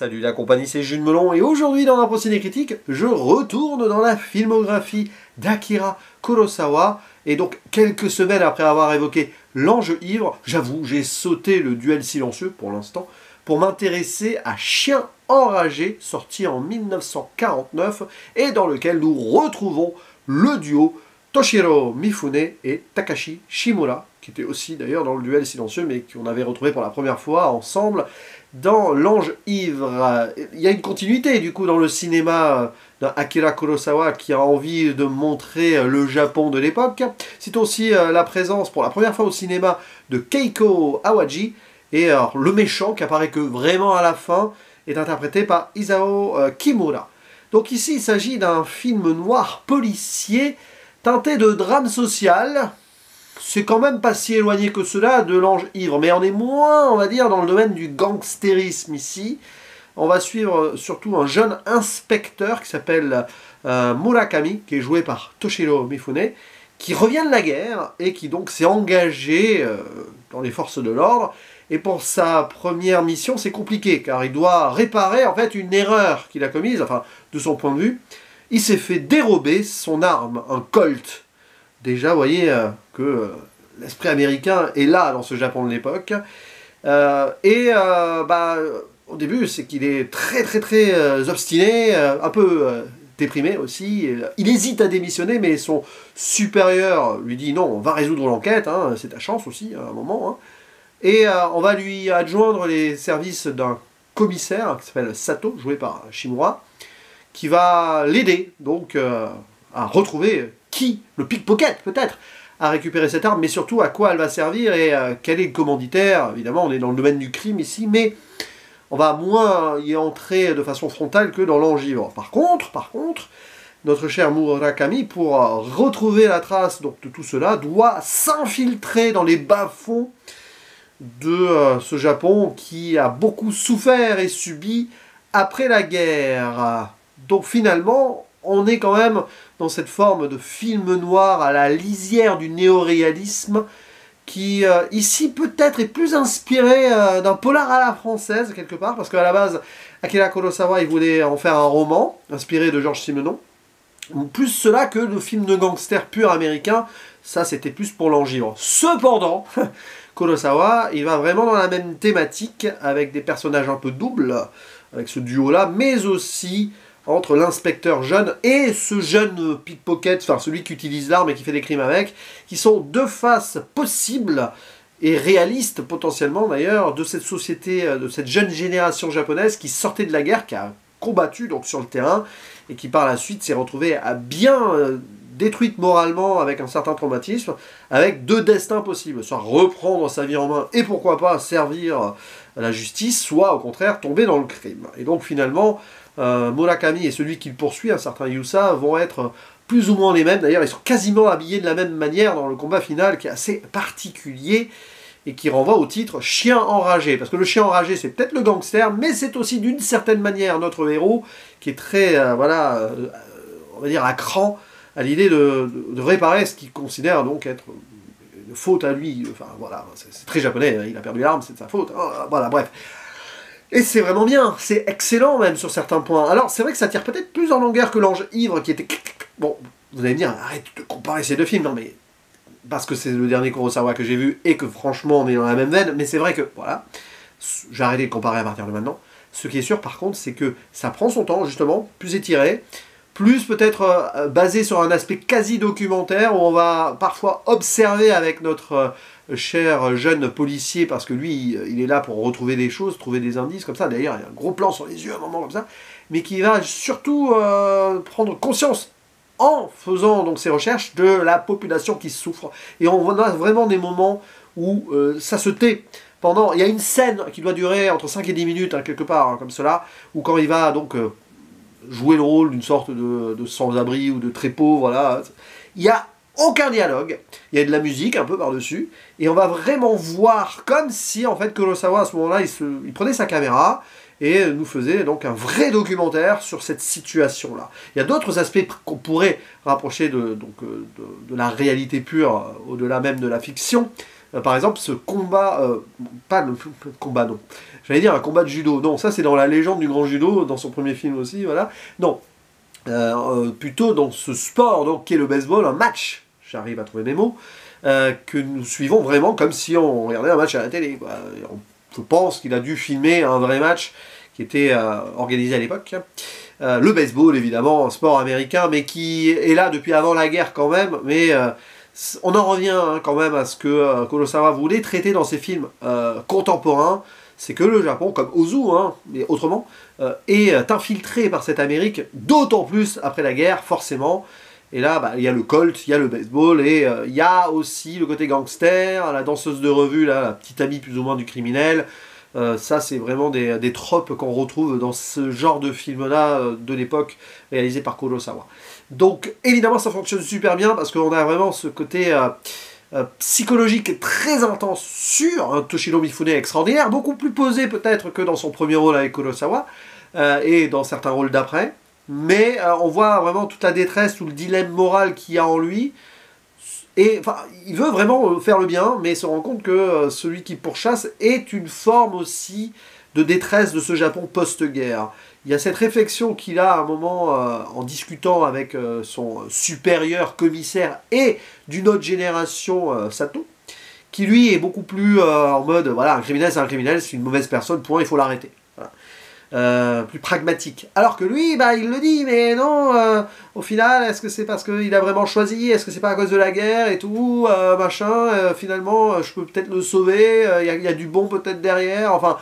Salut la compagnie, c'est Jules Melon et aujourd'hui dans un ciné critique, je retourne dans la filmographie d'Akira Kurosawa et donc quelques semaines après avoir évoqué L'Ange ivre, j'avoue, j'ai sauté le duel silencieux pour l'instant pour m'intéresser à Chien enragé, sorti en 1949 et dans lequel nous retrouvons le duo Toshiro Mifune et Takashi Shimura, qui était aussi d'ailleurs dans le duel silencieux, mais qu'on avait retrouvé pour la première fois ensemble dans L'Ange ivre. Il y a une continuité du coup dans le cinéma d'Akira Kurosawa qui a envie de montrer le Japon de l'époque. C'est aussi la présence pour la première fois au cinéma de Keiko Awaji, et le méchant qui apparaît que vraiment à la fin est interprété par Isao Kimura. Donc ici il s'agit d'un film noir policier teinté de drame social. C'est quand même pas si éloigné que cela de L'Ange ivre, mais on est moins, on va dire, dans le domaine du gangstérisme ici. On va suivre surtout un jeune inspecteur qui s'appelle Murakami, qui est joué par Toshiro Mifune, qui revient de la guerre et qui donc s'est engagé dans les forces de l'ordre. Et pour sa première mission, c'est compliqué, car il doit réparer en fait une erreur qu'il a commise, enfin, de son point de vue. Il s'est fait dérober son arme, un Colt. Déjà, vous voyez que l'esprit américain est là dans ce Japon de l'époque. Au début, c'est qu'il est très obstiné, un peu déprimé aussi. Il hésite à démissionner, mais son supérieur lui dit non, on va résoudre l'enquête, hein, c'est ta chance aussi à un moment. Hein. Et on va lui adjoindre les services d'un commissaire qui s'appelle Sato, joué par Shimura, qui va l'aider donc à retrouver le pickpocket peut-être, à récupérer cette arme, mais surtout à quoi elle va servir et quel est le commanditaire. Évidemment, on est dans le domaine du crime ici, mais on va moins y entrer de façon frontale que dans L'Ange ivre. Par contre, notre cher Murakami, pour retrouver la trace donc, de tout cela, doit s'infiltrer dans les bas-fonds de ce Japon qui a beaucoup souffert et subi après la guerre. Donc finalement, on est quand même dans cette forme de film noir à la lisière du néoréalisme qui, ici, peut-être est plus inspiré d'un polar à la française, quelque part, parce qu'à la base, Akira Kurosawa, il voulait en faire un roman, inspiré de Georges Simenon. Plus cela que le film de gangster pur américain, ça c'était plus pour L'Ange ivre. Cependant, Kurosawa, il va vraiment dans la même thématique, avec des personnages un peu doubles, avec ce duo-là, mais aussi entre l'inspecteur jeune et ce jeune pickpocket, enfin celui qui utilise l'arme et qui fait des crimes avec, qui sont deux faces possibles et réalistes potentiellement d'ailleurs de cette société, de cette jeune génération japonaise qui sortait de la guerre, qui a combattu donc sur le terrain et qui par la suite s'est retrouvée à bien détruite moralement avec un certain traumatisme, avec deux destins possibles, soit reprendre sa vie en main et pourquoi pas servir à la justice, soit au contraire tomber dans le crime. Et donc finalement, Murakami et celui qui le poursuit, un certain Yusa, vont être plus ou moins les mêmes. D'ailleurs, ils sont quasiment habillés de la même manière dans le combat final, qui est assez particulier et qui renvoie au titre Chien enragé. Parce que le chien enragé, c'est peut-être le gangster, mais c'est aussi d'une certaine manière notre héros, qui est très, on va dire à cran, à l'idée de réparer ce qu'il considère donc être une faute à lui. Enfin voilà, c'est très japonais, il a perdu l'arme, c'est de sa faute. Voilà, bref. Et c'est vraiment bien, c'est excellent même sur certains points. Alors c'est vrai que ça tire peut-être plus en longueur que L'Ange ivre qui était... Bon, vous allez me dire, arrête de comparer ces deux films, non mais... Parce que c'est le dernier Kurosawa que j'ai vu et que franchement on est dans la même veine, mais c'est vrai que, voilà, j'ai arrêté de comparer à partir de maintenant. Ce qui est sûr par contre, c'est que ça prend son temps justement, plus étiré, plus peut-être basé sur un aspect quasi documentaire, où on va parfois observer avec notre... cher jeune policier, parce que lui, il est là pour retrouver des choses, trouver des indices, comme ça. D'ailleurs, il y a un gros plan sur les yeux à un moment comme ça, mais qui va surtout prendre conscience, en faisant donc ses recherches, de la population qui souffre. Et on a vraiment des moments où ça se tait. Il y a une scène qui doit durer entre 5 et 10 minutes, hein, quelque part, hein, comme cela, où quand il va donc jouer le rôle d'une sorte de sans-abri ou de trépeau, voilà, il y a aucun dialogue, il y a de la musique un peu par-dessus, et on va vraiment voir comme si en fait Kurosawa à ce moment-là, il prenait sa caméra et nous faisait donc un vrai documentaire sur cette situation-là. Il y a d'autres aspects qu'on pourrait rapprocher de la réalité pure, au-delà même de la fiction. Par exemple, ce combat, pas le combat non, j'allais dire un combat de judo. Non, ça c'est dans La légende du grand judo, dans son premier film aussi, voilà. Non, plutôt dans ce sport, donc, qui est le baseball, un match, j'arrive à trouver mes mots, que nous suivons vraiment comme si on regardait un match à la télé, quoi. Je pense qu'il a dû filmer un vrai match qui était organisé à l'époque. Le baseball, évidemment, un sport américain, mais qui est là depuis avant la guerre quand même, mais on en revient quand même à ce que Kurosawa voulait traiter dans ses films contemporains, c'est que le Japon, comme Ozu, mais autrement, est infiltré par cette Amérique, d'autant plus après la guerre, forcément. Et là, il y a le Colt, il y a le baseball, et il y a aussi le côté gangster, la danseuse de revue, là, la petite amie plus ou moins du criminel. Ça, c'est vraiment des tropes qu'on retrouve dans ce genre de film-là de l'époque, réalisé par Kurosawa. Donc, évidemment, ça fonctionne super bien, parce qu'on a vraiment ce côté psychologique très intense sur Toshiro Mifune extraordinaire, beaucoup plus posé peut-être que dans son premier rôle avec Kurosawa, et dans certains rôles d'après. Mais on voit vraiment toute la détresse ou le dilemme moral qu'il y a en lui. Et enfin, il veut vraiment faire le bien, mais il se rend compte que celui qui pourchasse est une forme aussi de détresse de ce Japon post-guerre. Il y a cette réflexion qu'il a à un moment en discutant avec son supérieur commissaire et d'une autre génération, Sato, qui lui est beaucoup plus en mode, voilà, un criminel c'est un criminel, c'est une mauvaise personne, point, il faut l'arrêter. Voilà. Plus pragmatique. Alors que lui, il le dit, mais non, au final, est-ce que c'est parce qu'il a vraiment choisi, est-ce que c'est pas à cause de la guerre et tout, machin, finalement, je peux peut-être le sauver, il y a du bon peut-être derrière, enfin...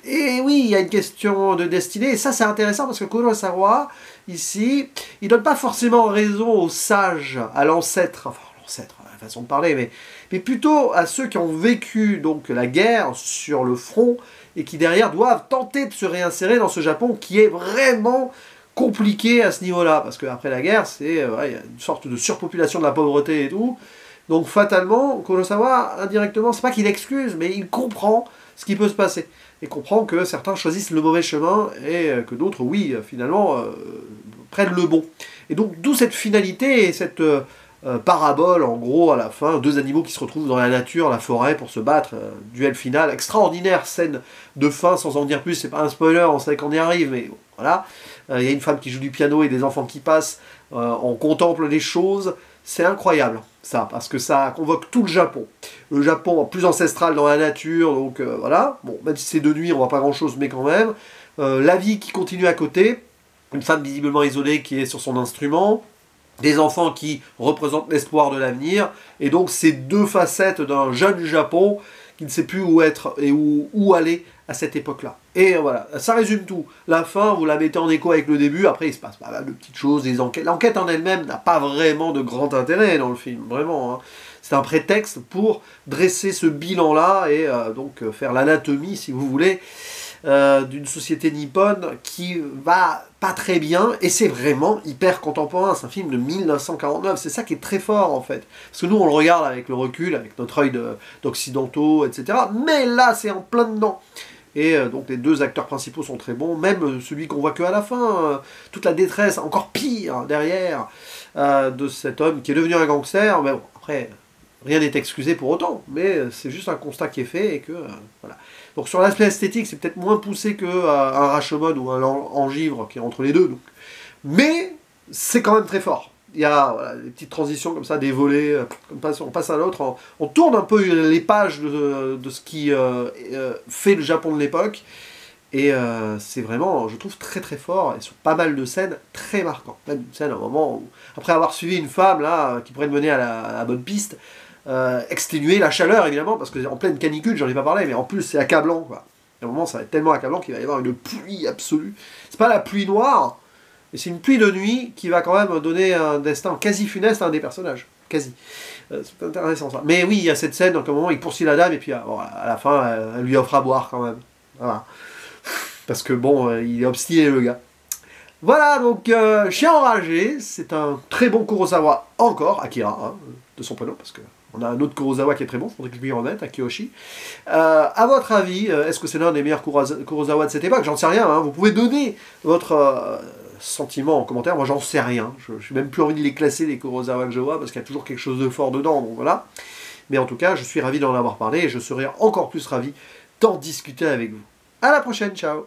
et oui, il y a une question de destinée, et ça c'est intéressant parce que Kurosawa, ici, il donne pas forcément raison aux sages, à l'ancêtre, enfin l'ancêtre, la façon de parler, mais plutôt à ceux qui ont vécu donc la guerre sur le front, et qui derrière doivent tenter de se réinsérer dans ce Japon qui est vraiment compliqué à ce niveau-là, parce qu'après la guerre, il y a une sorte de surpopulation de la pauvreté et tout, donc fatalement, Kurosawa, indirectement, c'est pas qu'il excuse, mais il comprend ce qui peut se passer, et comprend que certains choisissent le mauvais chemin, et que d'autres, oui, finalement, prennent le bon. Et donc, d'où cette finalité et cette... parabole, en gros, à la fin, deux animaux qui se retrouvent dans la nature, la forêt, pour se battre, duel final, extraordinaire scène de fin, sans en dire plus, c'est pas un spoiler, on sait qu'on y arrive, mais bon, voilà. Il y a une femme qui joue du piano et des enfants qui passent, on contemple les choses, c'est incroyable, ça, parce que ça convoque tout le Japon plus ancestral dans la nature, donc voilà, bon, même si c'est de nuit, on voit pas grand-chose, mais quand même, la vie qui continue à côté, une femme visiblement isolée qui est sur son instrument, des enfants qui représentent l'espoir de l'avenir, et donc ces deux facettes d'un jeune Japon qui ne sait plus où être et où aller à cette époque-là. Et voilà, ça résume tout. La fin, vous la mettez en écho avec le début, après il se passe pas mal de petites choses, des enquêtes. L'enquête en elle-même n'a pas vraiment de grand intérêt dans le film, vraiment. C'est un prétexte pour dresser ce bilan-là et donc faire l'anatomie, si vous voulez, d'une société nippone qui va pas très bien, et c'est vraiment hyper contemporain, c'est un film de 1949, c'est ça qui est très fort en fait, parce que nous on le regarde avec le recul, avec notre œil d'occidentaux, etc., mais là c'est en plein dedans, et donc les deux acteurs principaux sont très bons, même celui qu'on voit que à la fin, toute la détresse, encore pire derrière, de cet homme qui est devenu un gangster, mais bon, après... Rien n'est excusé pour autant, mais c'est juste un constat qui est fait et que voilà. Donc sur l'aspect esthétique, c'est peut-être moins poussé qu'un Rashomon ou un Engivre qui est entre les deux. Donc. Mais c'est quand même très fort. Il y a des petites transitions comme ça, des volets, on passe à l'autre, on tourne un peu les pages de ce qui fait le Japon de l'époque. Et c'est vraiment, je trouve, très très fort, et sur pas mal de scènes très marquantes. Même une scène à un moment où, après avoir suivi une femme là, qui pourrait le mener à la bonne piste, exténuer la chaleur évidemment, parce que en pleine canicule, j'en ai pas parlé, mais en plus c'est accablant, quoi. À un moment ça va être tellement accablant qu'il va y avoir une pluie absolue. C'est pas la pluie noire, mais c'est une pluie de nuit qui va quand même donner un destin quasi funeste à un des personnages. Quasi. C'est intéressant ça. Mais oui, il y a cette scène, donc à un moment il poursuit la dame, et puis bon, à la fin elle lui offre à boire quand même. Voilà. Parce que bon, il est obstiné le gars. Voilà, donc Chien enragé, c'est un très bon Kurosawa encore, Akira, de son prénom, parce que on a un autre Kurosawa qui est très bon, il faudrait que je lui remette, Akiyoshi. À votre avis, est-ce que c'est l'un des meilleurs Kurosawa de cette époque? J'en sais rien, vous pouvez donner votre sentiment en commentaire, moi j'en sais rien, je n'ai même plus envie de les classer, les Kurosawa que je vois, parce qu'il y a toujours quelque chose de fort dedans, donc voilà. Mais en tout cas, je suis ravi d'en avoir parlé, et je serai encore plus ravi d'en discuter avec vous. À la prochaine, ciao.